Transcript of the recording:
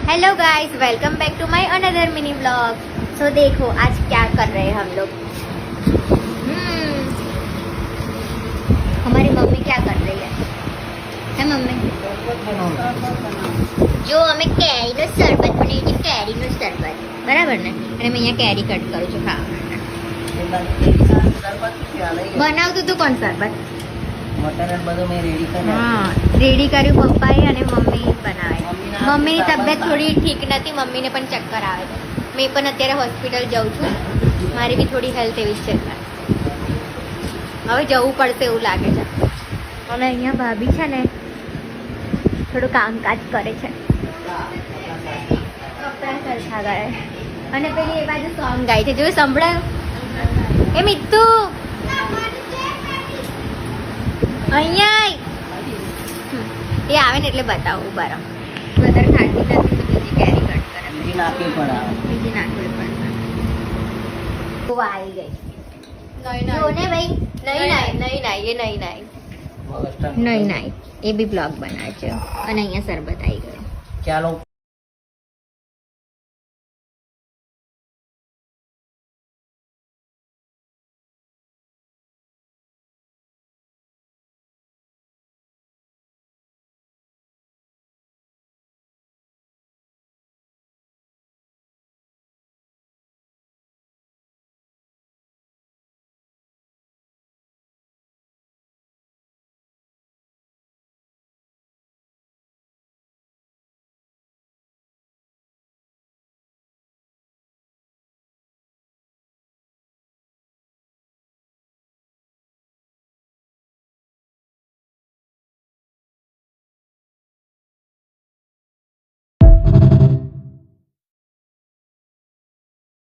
Hello guys, welcome back to my another mini vlog. So देखो आज क्या कर रहे हैं हम लोग। हमारी मम्मी क्या कर रही है मम्मी? जो हमें કેરીનો શરબત બની છે, કેરીનો શરબત બરાબર ને? અને મેં અહીંયા કેરી કટ કરું છું ખાવા માટે. બનાવતું તું કોણ શરબત? મટર બધું મેં રેડી કર્યું. હા, રેડી કર્યું પપ્પાએ અને મમ્મી બનાવે. મમ્મીની તબિયત થોડી ઠીક નથી, મમ્મીને પણ ચક્કર આવે છે. મેં પણ અત્યારે હોસ્પિટલ જાઉં છું. મારી બી થોડી હેલ્થ એવી જ છે. હવે જવું પડશે એવું લાગે છે. અને અહીંયા ભાભી છે ને થોડું કામકાજ કરે છે, કપડાં સરખા કરે અને પેલી એ બાજુ સોંગ ગાય છે. જોયું, સંભળાયું? એ મિત્તુ અહીંયા એ આવે ને એટલે બતાવું. બરાબર, વધારે ખાતી નથી તો બીજી કેરી કટ કરે. બીજી નાખવી પણ આવે. બીજી નાખવી પડશે. તો આવી ગઈ. જો ને ભાઈ, નહીં નાઈ એ બી બ્લોગ બનાવે છે. અને અહીંયા શરબત આવી ગયો. ચાલો